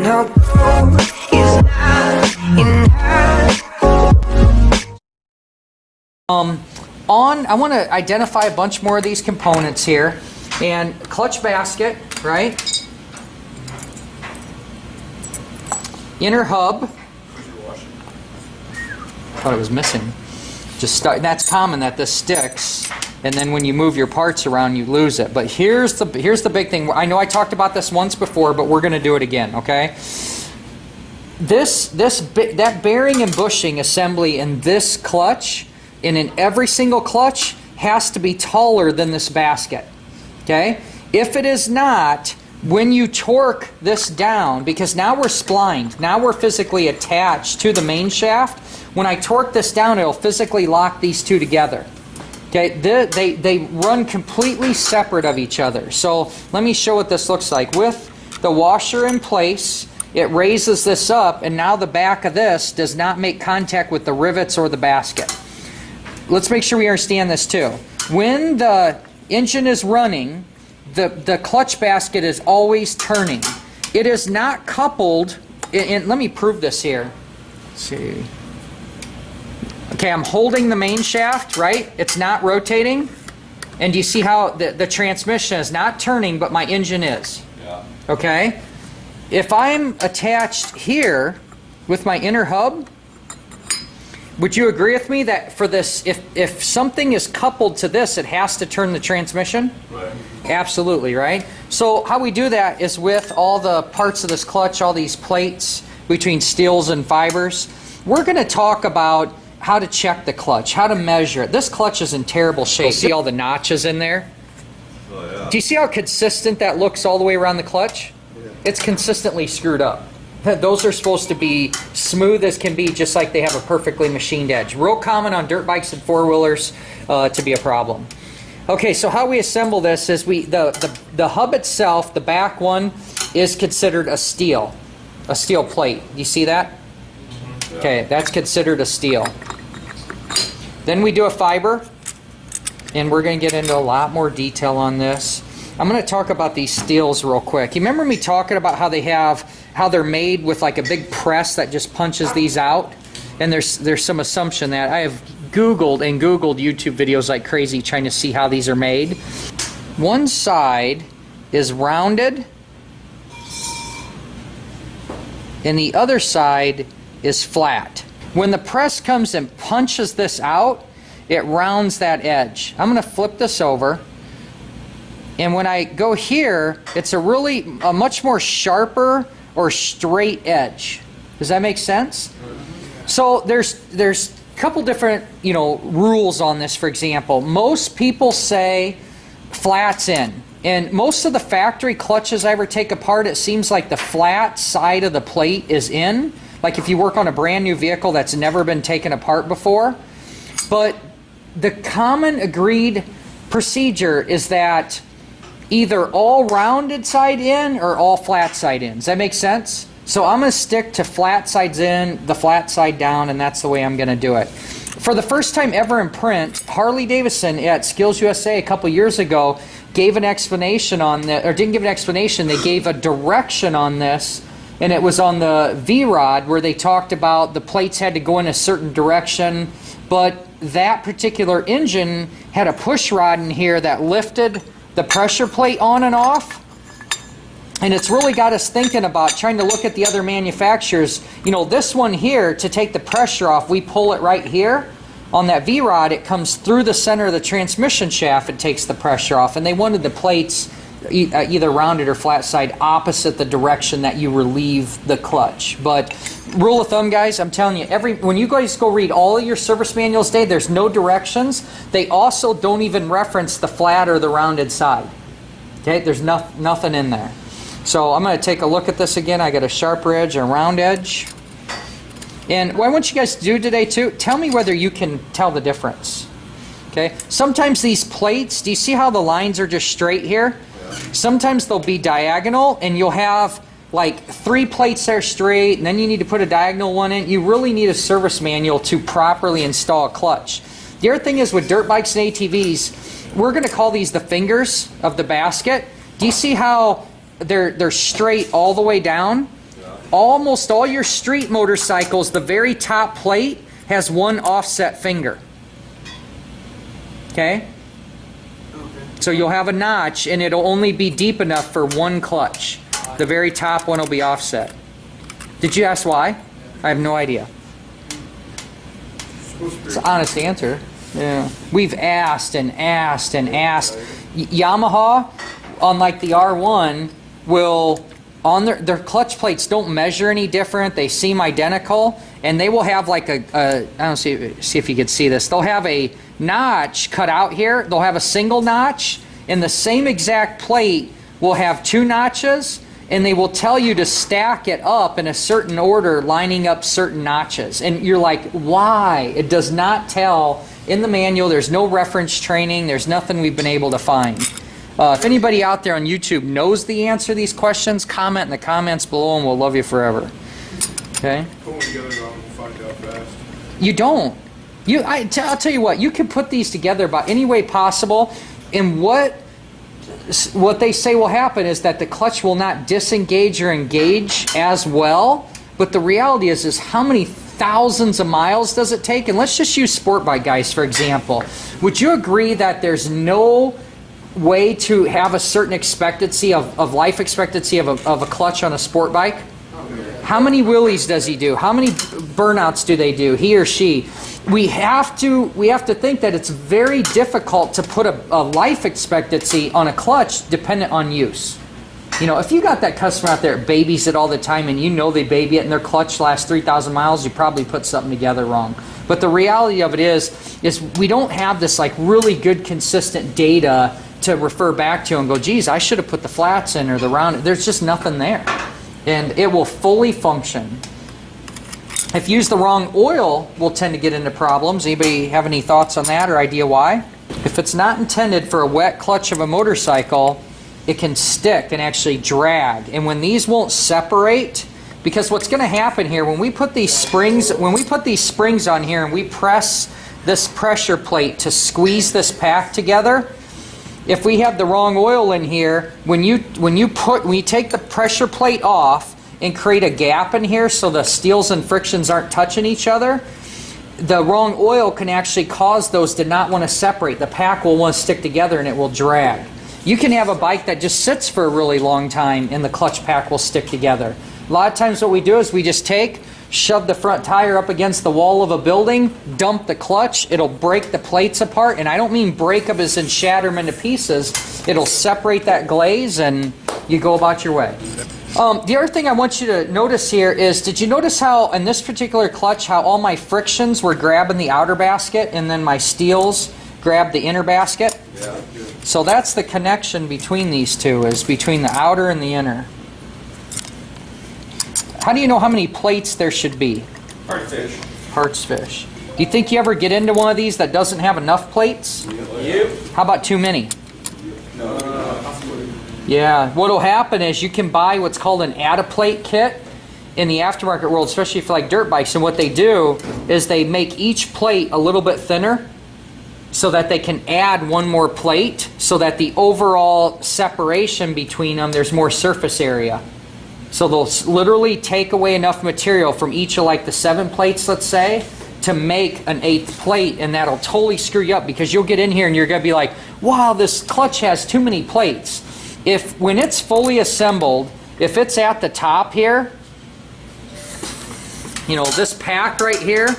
her goal is not in her. I want to identify a bunch more of these components here. And clutch basket, right? Inner hub. Thought it was missing. That's common that this sticks, and then when you move your parts around, you lose it. But here's the big thing. I know I talked about this once before, but we're going to do it again. Okay? That bearing and bushing assembly in this clutch, and in every single clutch, has to be taller than this basket. Okay? If it is not, when you torque this down, because now we're splined, now we're physically attached to the main shaft, when I torque this down, it'll physically lock these two together. Okay, they run completely separate of each other. So let me show what this looks like. With the washer in place, it raises this up, and now the back of this does not make contact with the rivets or the basket. Let's make sure we understand this too. When the engine is running, the clutch basket is always turning. It is not coupled, and let me prove this here. Let's see. Okay, I'm holding the main shaft, right? It's not rotating. And do you see how the transmission is not turning, but my engine is? Yeah. Okay? If I'm attached here with my inner hub, would you agree with me that for this, if something is coupled to this, it has to turn the transmission? Right. Absolutely, right? So how we do that is with all the parts of this clutch, all these plates between steels and fibers. We're going to talk about how to check the clutch, how to measure it. This clutch is in terrible shape. See all the notches in there? Oh, yeah. Do you see how consistent that looks all the way around the clutch? Yeah. It's consistently screwed up. Those are supposed to be smooth as can be, just like they have a perfectly machined edge. Real common on dirt bikes and four-wheelers to be a problem. Okay, so how we assemble this is the hub itself, the back one, is considered a steel plate. You see that? Yeah. Okay, that's considered a steel. Then we do a fiber, and we're going to get into a lot more detail on this. I'm going to talk about these steels real quick. You remember me talking about how they're made with like a big press that just punches these out? And there's some assumption that I have Googled YouTube videos like crazy trying to see how these are made. One side is rounded, and the other side is flat. When the press comes and punches this out, it rounds that edge. I'm going to flip this over. And when I go here, it's a much more sharper or straight edge. Does that make sense? So there's a couple different, rules on this. For example, most people say flats in. And most of the factory clutches I ever take apart, it seems like the flat side of the plate is in. Like if you work on a brand new vehicle that's never been taken apart before. But the common agreed procedure is that either all rounded side in or all flat side in. Does that make sense? So I'm going to stick to flat sides in, the flat side down, and that's the way I'm going to do it. For the first time ever in print, Harley Davidson at Skills USA a couple years ago gave an explanation on that, or didn't give an explanation, they gave a direction on this, and it was on the V-Rod where they talked about the plates had to go in a certain direction, but that particular engine had a push rod in here that lifted the pressure plate on and off. And it's really got us thinking about trying to look at the other manufacturers. This one here, to take the pressure off, we pull it right here. On that V-Rod, it comes through the center of the transmission shaft and takes the pressure off. And they wanted the plates either rounded or flat side opposite the direction that you relieve the clutch. But rule of thumb, guys, I'm telling you, when you guys go read all of your service manuals today, there's no directions. They also don't even reference the flat or the rounded side. Okay, there's nothing in there. So I'm going to take a look at this again. I got a sharper edge and a round edge. And what I want you guys to do today too, tell me whether you can tell the difference. Okay, sometimes these plates, do you see how the lines are just straight here? Sometimes they'll be diagonal, and you'll have like 3 plates that are straight, and then you need to put a diagonal one in. You really need a service manual to properly install a clutch. The other thing is with dirt bikes and ATVs, we're going to call these the fingers of the basket. Do you see how they're straight all the way down? almost all your street motorcycles, the very top plate has one offset finger. Okay? So you'll have a notch, and it'll only be deep enough for one clutch. The very top one will be offset. Did you ask why? I have no idea. It's an honest answer. Yeah. We've asked and asked and asked. Yamaha, unlike the R1, will, on their clutch plates don't measure any different. They seem identical, and they will have like I don't see if you could see this. They'll have a notch cut out here. They'll have a single notch, and the same exact plate will have two notches, and they will tell you to stack it up in a certain order, lining up certain notches. And you're like, why? It does not tell in the manual. There's no reference training. There's nothing we've been able to find. If anybody out there on YouTube knows the answer to these questions, comment in the comments below, and we'll love you forever. Okay? Put them together, we'll find out fast. You don't. I'll tell you what. You can put these together about any way possible, and what they say will happen is that the clutch will not disengage or engage as well. But the reality is how many thousands of miles does it take? And let's just use sport bike guys for example. Would you agree that there's no way to have a certain expectancy of life expectancy of a clutch on a sport bike? How many wheelies does he do? How many burnouts do they do, he or she? We have to think that it's very difficult to put a life expectancy on a clutch dependent on use. You know, if you got that customer out there that babies it all the time, and you know they baby it and their clutch lasts 3,000 miles, you probably put something together wrong. But the reality of it is we don't have this like really good consistent data to refer back to and go, geez, I should have put the flats in or the round. There's just nothing there. And it will fully function. If you use the wrong oil, we'll tend to get into problems. Anybody have any thoughts on that or idea why? If it's not intended for a wet clutch of a motorcycle, it can stick and actually drag. And when these won't separate, because what's going to happen here, when we put these springs on here and we press this pressure plate to squeeze this pack together, if we have the wrong oil in here, when you take the pressure plate off and create a gap in here so the steels and frictions aren't touching each other, the wrong oil can actually cause those to not want to separate. The pack will want to stick together and it will drag. You can have a bike that just sits for a really long time and the clutch pack will stick together. A lot of times what we do is we just shove the front tire up against the wall of a building, dump the clutch, it'll break the plates apart, and I don't mean break them as in shatter them into pieces. It'll separate that glaze and you go about your way. The other thing I want you to notice here is, did you notice how in this particular clutch how all my frictions were grabbing the outer basket and then my steels grabbed the inner basket? Yeah. So that's the connection between these two, is between the outer and the inner. How do you know how many plates there should be? Heartfish. Heartfish. Do you think you ever get into one of these that doesn't have enough plates? Yep. How about too many? No. Yeah, what'll happen is you can buy what's called an add-a-plate kit in the aftermarket world, especially for like dirt bikes, and what they do is they make each plate a little bit thinner so that they can add one more plate so that the overall separation between them, there's more surface area. So they'll literally take away enough material from each of like the 7 plates, let's say, to make an 8th plate, and that'll totally screw you up because you'll get in here and you're going to be like, wow, this clutch has too many plates. When it's fully assembled, if it's at the top here, you know, this pack right here,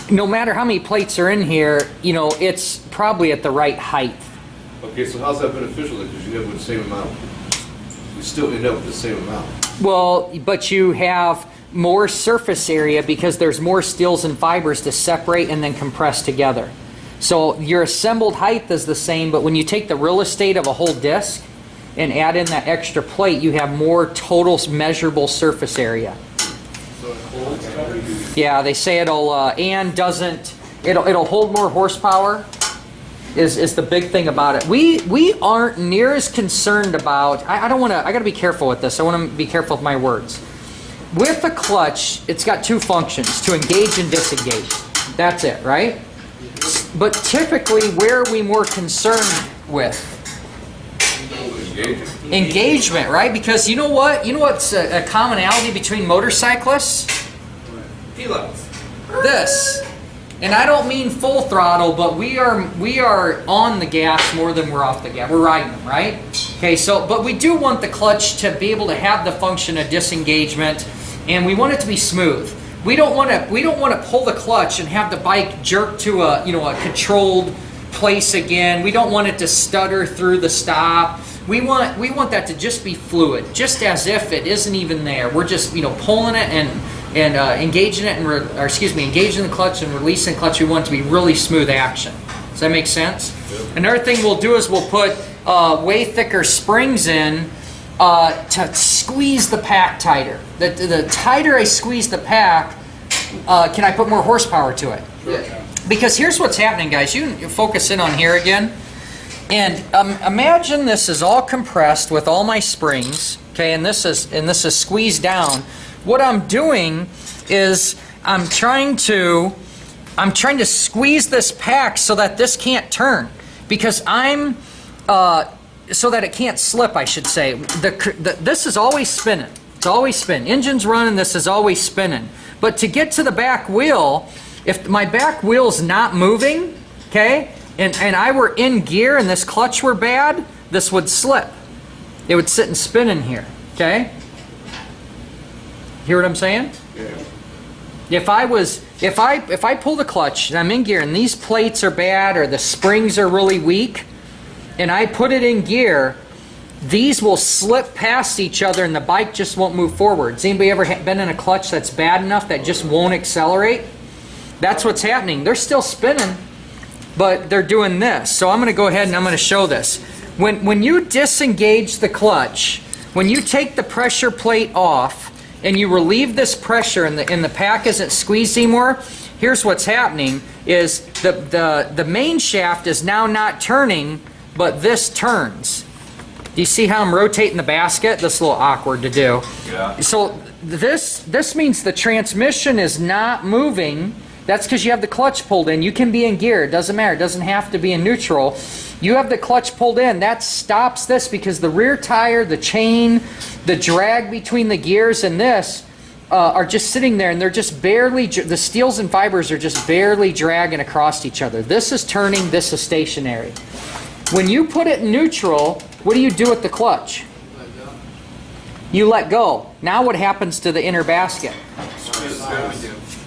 no matter how many plates are in here, you know, it's probably at the right height. Okay, so how's that beneficial then? Because you end up with the same amount. You still end up with the same amount. Well, but you have more surface area because there's more steels and fibers to separate and then compress together. So your assembled height is the same, but when you take the real estate of a whole disc and add in that extra plate, you have more total measurable surface area. So it holds better? Yeah, they say it'll hold more horsepower. Is the big thing about it. We aren't near as concerned about. I got to be careful with this. I want to be careful with my words. With a clutch, it's got 2 functions: to engage and disengage. That's it, right? But typically, where are we more concerned with? Engagement, right? Because you know what? You know what's a commonality between motorcyclists? Pilots. This. And I don't mean full throttle, but we are on the gas more than we're off the gas. We're riding them, right? Okay, so but we do want the clutch to be able to have the function of disengagement, and we want it to be smooth. We don't want to pull the clutch and have the bike jerk to a controlled place again. We don't want it to stutter through the stop. We want that to just be fluid, just as if it isn't even there. We're just pulling it and engaging it engaging the clutch and releasing the clutch. We want it to be really smooth action. Does that make sense? Yep. Another thing we'll do is we'll put way thicker springs in to squeeze the pack tighter. The tighter I squeeze the pack, can I put more horsepower to it? Yeah. Because here's what's happening, guys. You can focus in on here again. And imagine this is all compressed with all my springs, okay, and this is squeezed down. What I'm doing is I'm trying to squeeze this pack so that this can't turn, because so that it can't slip, I should say. This is always spinning. It's always spinning. Engine's running. This is always spinning. But to get to the back wheel, if my back wheel's not moving, okay, and I were in gear and this clutch were bad, this would slip. It would sit and spin in here, okay? Hear what I'm saying? Yeah. If I pull the clutch and I'm in gear and these plates are bad or the springs are really weak, and I put it in gear, these will slip past each other and the bike just won't move forward. Has anybody ever been in a clutch that's bad enough that just won't accelerate? That's what's happening. They're still spinning, but they're doing this. So I'm going to go ahead and I'm going to show this. When you disengage the clutch, when you take the pressure plate off and you relieve this pressure and the pack isn't squeezed anymore, here's what's happening is the main shaft is now not turning, but this turns. Do you see how I'm rotating the basket? This is a little awkward to do. Yeah. So this means the transmission is not moving. That's because you have the clutch pulled in. You can be in gear. It doesn't matter. It doesn't have to be in neutral. You have the clutch pulled in. That stops this because the rear tire, the chain, the drag between the gears and this are just sitting there, and they're just barely, the steels and fibers are just barely dragging across each other. This is turning. This is stationary. When you put it in neutral, what do you do with the clutch? You let go. Now what happens to the inner basket?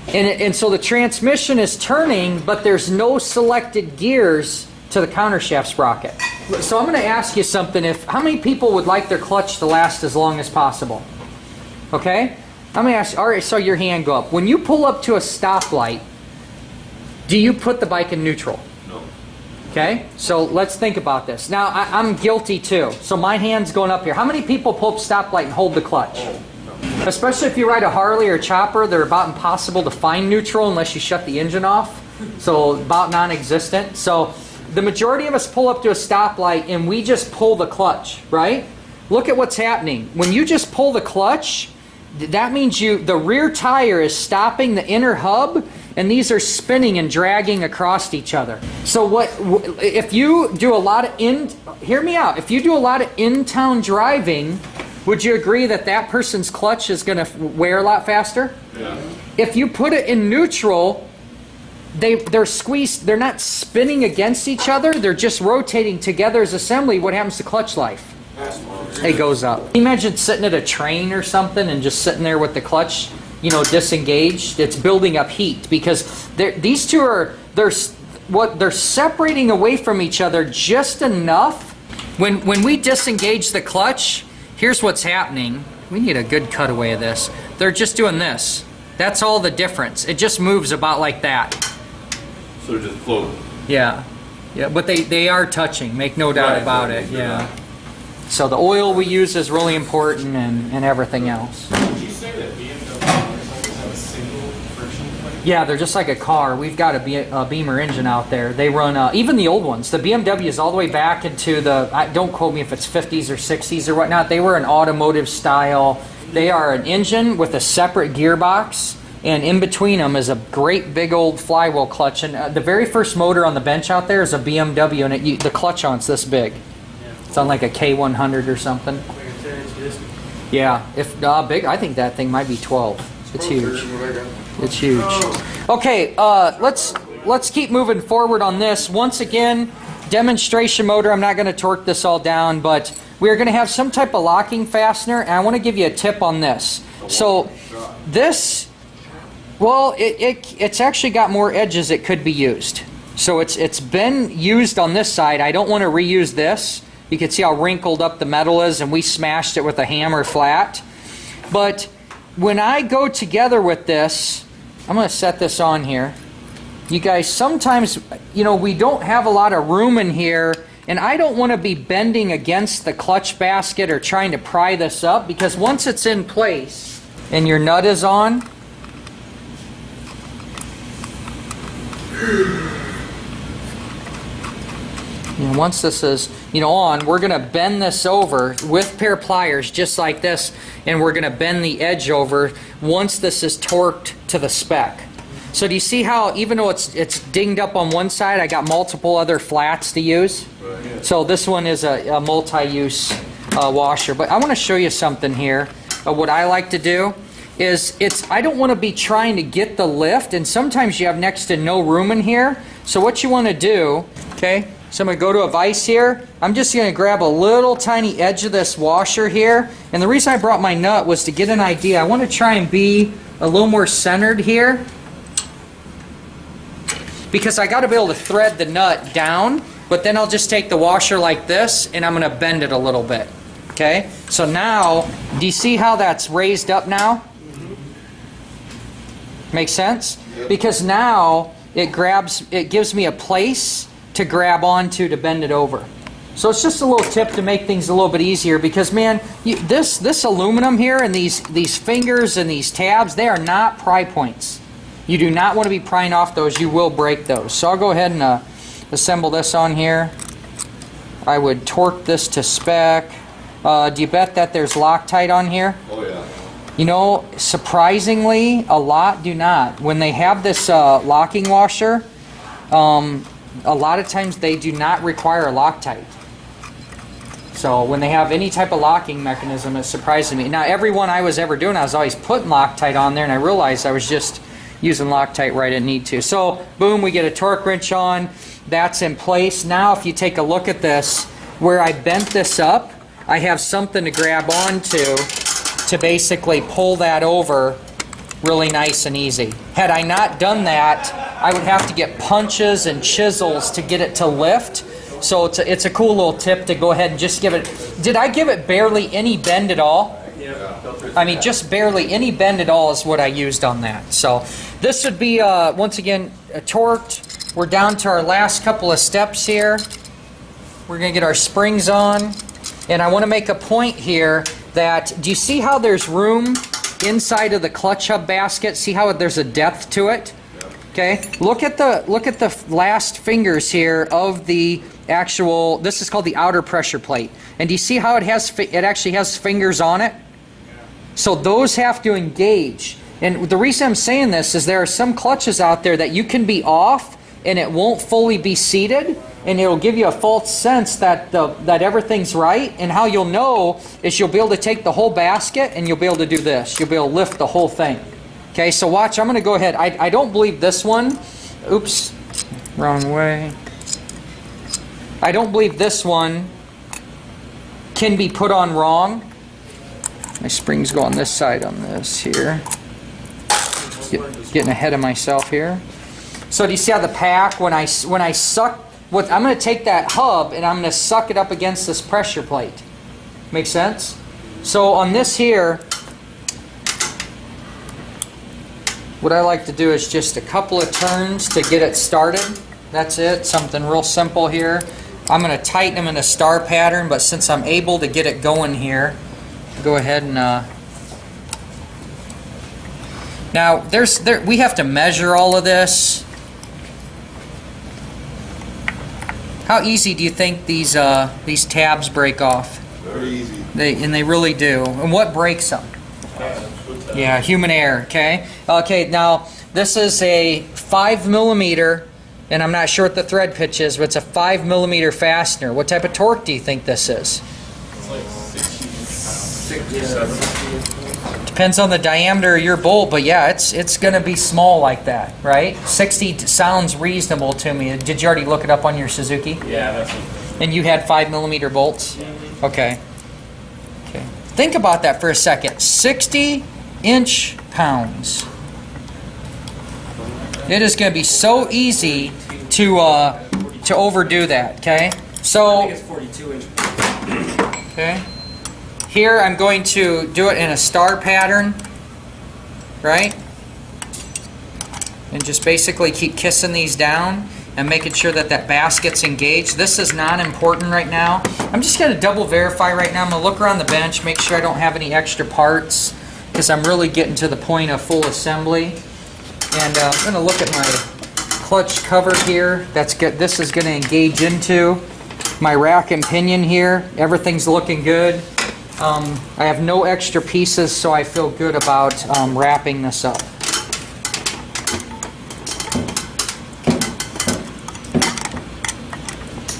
And so the transmission is turning, but there's no selected gears to the countershaft sprocket. So I'm going to ask you something. How many people would like their clutch to last as long as possible? Okay? I'm going to ask you, all right, so your hand go up. When you pull up to a stoplight, do you put the bike in neutral? No. Okay? So let's think about this. Now, I'm guilty too. So my hand's going up here. How many people pull up stoplight and hold the clutch? Especially if you ride a Harley or a chopper, they're about impossible to find neutral unless you shut the engine off. So about non-existent. So the majority of us pull up to a stoplight and we just pull the clutch, right? Look at what's happening. When you just pull the clutch, that means the rear tire is stopping the inner hub, and these are spinning and dragging across each other. So if you do a lot of hear me out. If you do a lot of in-town driving, would you agree that person's clutch is going to wear a lot faster? Yeah. If you put it in neutral, they're squeezed. They're not spinning against each other. They're just rotating together as assembly. What happens to clutch life? It goes up. Can you imagine sitting at a train or something and just sitting there with the clutch, disengaged? It's building up heat because these two they're separating away from each other just enough. When we disengage the clutch, here's what's happening. We need a good cutaway of this. They're just doing this. That's all the difference. It just moves about like that. So they're just floating. Yeah. Yeah, but they are touching, make no doubt about it. Yeah. So the oil we use is really important and everything else. Did you say that BMW motorcycles have a single friction plate? Yeah, they're just like a car. We've got a Beamer engine out there. They run, even the old ones. The BMWs all the way back into don't quote me if it's 50s or 60s or whatnot. They were an automotive style. They are an engine with a separate gearbox, and in between them is a great big old flywheel clutch. And the very first motor on the bench out there is a BMW, and the clutch on it's this big. It's on like a K100 or something. Like a 10-inch disc. Yeah, if big, I think that thing might be 12. It's huge. It's huge. Okay, let's keep moving forward on this. Once again, demonstration motor. I'm not going to torque this all down, but we're going to have some type of locking fastener, and I want to give you a tip on this. So this, well, it's actually got more edges it could be used. So it's been used on this side. I don't want to reuse this. You can see how wrinkled up the metal is, and we smashed it with a hammer flat. But when I go together with this, I'm going to set this on here. You guys, sometimes, we don't have a lot of room in here, and I don't want to be bending against the clutch basket or trying to pry this up, because once it's in place and your nut is on, once this is on, we're going to bend this over with pair of pliers just like this, and we're going to bend the edge over once this is torqued to the spec. So do you see how, even though it's dinged up on one side, I got multiple other flats to use? Right. So this one is a multi-use washer. But I want to show you something here. What I like to do is, I don't want to be trying to get the lift, and sometimes you have next to no room in here. So what you want to do, okay, so I'm going to go to a vise here. I'm just going to grab a little tiny edge of this washer here. And the reason I brought my nut was to get an idea. I want to try and be a little more centered here, because I got to be able to thread the nut down, but then I'll just take the washer like this and I'm going to bend it a little bit. Okay? So now, do you see how that's raised up now? Make sense? Because now it gives me a place to grab onto to bend it over. So it's just a little tip to make things a little bit easier, because man, this aluminum here and these fingers and these tabs, they are not pry points. You do not want to be prying off those. You will break those. So I'll go ahead and assemble this on here. I would torque this to spec. Do you bet that there's Loctite on here? Oh yeah. Surprisingly, a lot do not. When they have this locking washer, a lot of times they do not require Loctite. So when they have any type of locking mechanism, it surprises me. Now, every one I was ever doing, I was always putting Loctite on there, and I realized I was just using Loctite where I didn't need to. So, boom, we get a torque wrench on. That's in place. Now, if you take a look at this, where I bent this up, I have something to grab onto to basically pull that over really nice and easy. Had I not done that, I would have to get punches and chisels to get it to lift. So it's a cool little tip to go ahead and just give it. Did I give it barely any bend at all? I mean, just barely any bend at all is what I used on that. So this would be, once again, torqued. We're down to our last couple of steps here. We're going to get our springs on. And I want to make a point here that, do you see how there's room inside of the clutch hub basket? See how there's a depth to it? Okay, look at the last fingers here of the actual, this is called the outer pressure plate. And do you see how it actually has fingers on it? So those have to engage. And the reason I'm saying this is there are some clutches out there that you can be off and it won't fully be seated, and it'll give you a false sense that that everything's right. And how you'll know is you'll be able to take the whole basket and you'll be able to do this. You'll be able to lift the whole thing. Okay, so watch, I'm going to go ahead. I don't believe this one, oops, wrong way. I don't believe this one can be put on wrong. My springs go on this side on this here. Getting ahead of myself here. So do you see how the pack, when I suck, I'm going to take that hub and I'm going to suck it up against this pressure plate. Make sense? So on this here, what I like to do is just a couple of turns to get it started. That's it, something real simple here. I'm going to tighten them in a star pattern, but since I'm able to get it going here, go ahead and now we have to measure all of this. How easy do you think these tabs break off? Very easy. They really do. And what breaks them? Yeah, human error. Okay. Okay. Now this is a 5 millimeter and I'm not sure what the thread pitch is, but it's a 5mm fastener. What type of torque do you think this is? It's like 60. Depends on the diameter of your bolt, but yeah, it's going to be small like that, right? 60 sounds reasonable to me. Did you already look it up on your Suzuki? Yeah, that's what. And you had 5mm bolts? Okay. Okay. Think about that for a second. 60 inch-pounds. It is going to be so easy to overdo that, okay? So, I think it's 42 inch. okay. Here I'm going to do it in a star pattern, right? And just basically keep kissing these down and making sure that that basket's engaged. This is not important right now. I'm just going to double verify right now. I'm going to look around the bench, make sure I don't have any extra parts, because I'm really getting to the point of full assembly. And I'm going to look at my clutch cover here. That's good. This is going to engage into my rack and pinion here. Everything's looking good. I have no extra pieces, so I feel good about wrapping this up.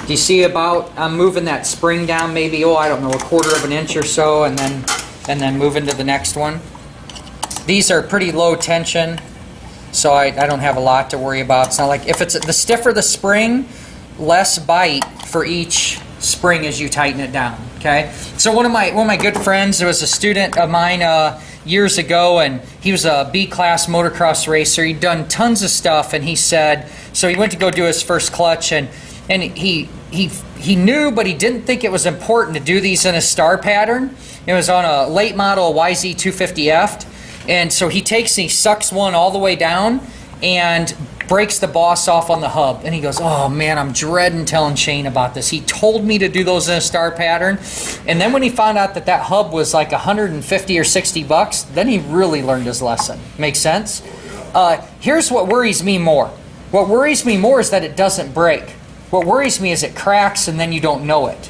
Do you see about, I'm moving that spring down maybe, I don't know, a 1/4 of an inch or so, and then moving to the next one. These are pretty low tension, so I don't have a lot to worry about. It's not like, if it's the stiffer the spring, less bite for each spring as you tighten it down. Okay, so one of my good friends, there was a student of mine years ago, and he was a B-class motocross racer. He'd done tons of stuff, and he said, so he went to go do his first clutch, and he knew, but he didn't think it was important to do these in a star pattern. It was on a late model YZ250F, and so he takes and he sucks one all the way down and breaks the boss off on the hub, and he goes, oh man, I'm dreading telling Shane about this. He told me to do those in a star pattern, and then when he found out that that hub was like 150 or 60 bucks, then he really learned his lesson. Make sense? Here's what worries me more. What worries me more is that it doesn't break. What worries me is it cracks and then you don't know it.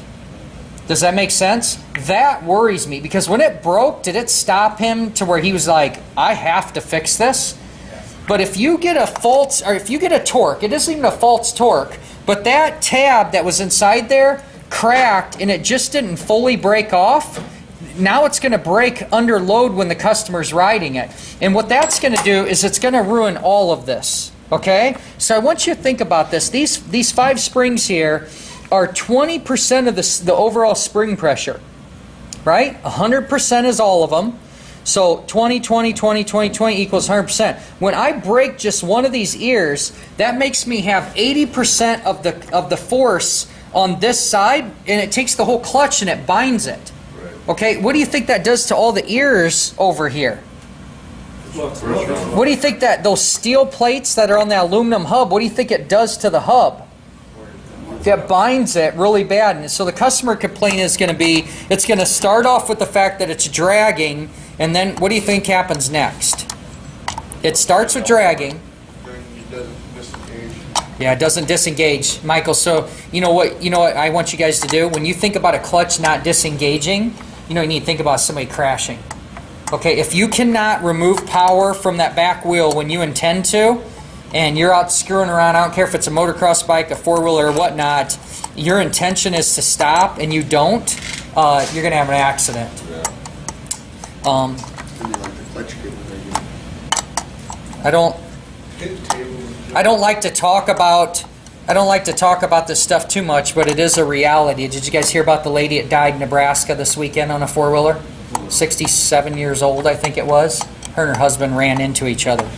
Does that make sense? That worries me, because when it broke, did it stop him to where he was like, I have to fix this? But if you get a false, or if you get a torque, it isn't even a false torque, but that tab that was inside there cracked and it just didn't fully break off, now it's going to break under load when the customer's riding it. And what that's going to do is it's going to ruin all of this. Okay? So I want you to think about this. These 5 springs here are 20% of the overall spring pressure. Right? 100% is all of them. So 20, 20, 20, 20, 20 equals 100%. When I break just one of these ears, that makes me have 80% of the force on this side, and it takes the whole clutch and it binds it. Okay, what do you think that does to all the ears over here? What do you think that those steel plates that are on the aluminum hub, what do you think it does to the hub? That binds it really bad. And so the customer complaint is going to be, it's going to start off with the fact that it's dragging, and then what do you think happens next? It starts with dragging. Yeah, it doesn't disengage, Michael. So you know what I want you guys to do? When you think about a clutch not disengaging, you need to think about somebody crashing. Okay, if you cannot remove power from that back wheel when you intend to, and you're out screwing around, I don't care if it's a motocross bike, a four-wheeler, or whatnot, your intention is to stop and you don't, you're going to have an accident. I don't like to talk about this stuff too much, but it is a reality. Did you guys hear about the lady that died in Nebraska this weekend on a four-wheeler? 67 years old, I think it was. Her and her husband ran into each other.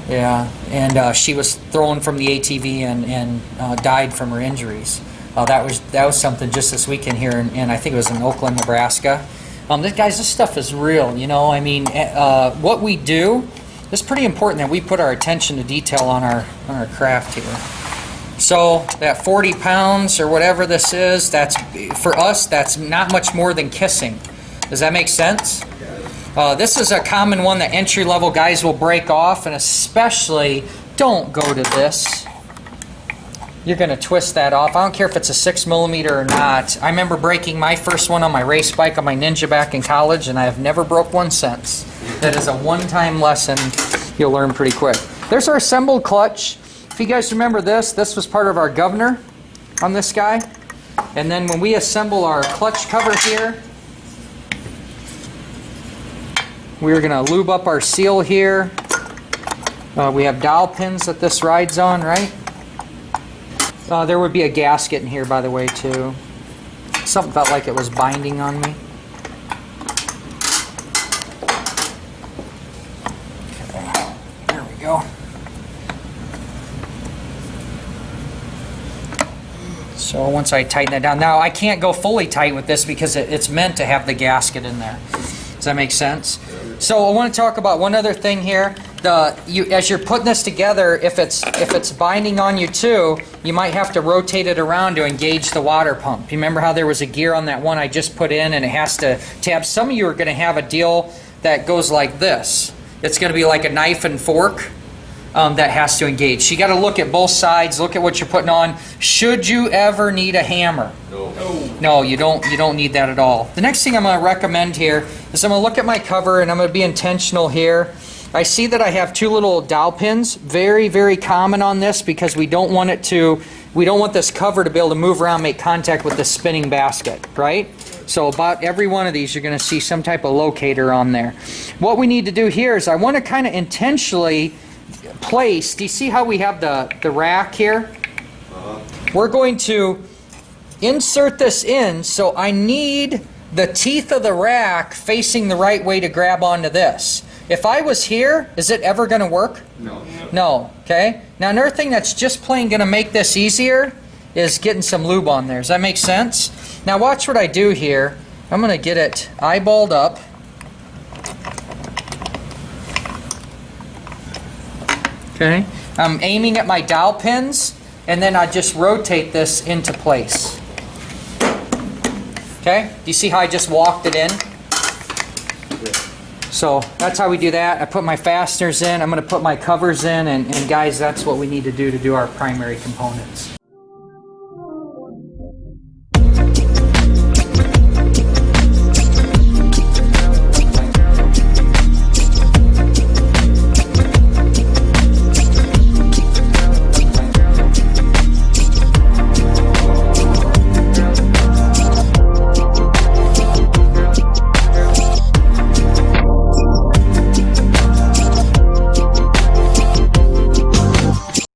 Yeah, and she was thrown from the ATV and died from her injuries. That was something just this weekend here, and I think it was in Oakland, Nebraska. This stuff is real. I mean, what we do, it's pretty important that we put our attention to detail on our craft here. So that 40 pounds or whatever this is, that's for us. That's not much more than kissing. Does that make sense? This is a common one that entry-level guys will break off, and especially don't go to this. You're going to twist that off. I don't care if it's a 6mm or not. I remember breaking my first one on my race bike on my Ninja back in college, and I have never broke one since. That is a one-time lesson you'll learn pretty quick. There's our assembled clutch. If you guys remember this was part of our governor on this guy. And then when we assemble our clutch cover here, we're going to lube up our seal here. We have dowel pins that this rides on, right? There would be a gasket in here, by the way, too. Something felt like it was binding on me. Okay, there we go. So once I tighten that down, now I can't go fully tight with this because it's meant to have the gasket in there. Does that make sense? So I want to talk about one other thing here. As you're putting this together, if it's binding on you too, you might have to rotate it around to engage the water pump. You remember how there was a gear on that one I just put in, and it has to tab. Some of you are going to have a deal that goes like this. It's going to be like a knife and fork. That has to engage. So you got to look at both sides, look at what you're putting on. Should you ever need a hammer? No, you don't need that at all. The next thing I'm going to recommend here is I'm going to look at my cover, and I'm going to be intentional here. I see that I have two little dowel pins. Very, very common on this because we don't want this cover to be able to move around, make contact with the spinning basket, right? So about every one of these you're going to see some type of locator on there. What we need to do here is I want to kind of intentionally place, do you see how we have the rack here? We're going to insert this in, so I need the teeth of the rack facing the right way to grab onto this. If I was here, is it ever going to work? No. No, okay? Now another thing that's just plain going to make this easier is getting some lube on there. Does that make sense? Now watch what I do here. I'm going to get it eyeballed up. Okay, I'm aiming at my dowel pins, and then I just rotate this into place. Okay, do you see how I just walked it in? So that's how we do that. I put my fasteners in, I'm going to put my covers in, and guys, that's what we need to do our primary components.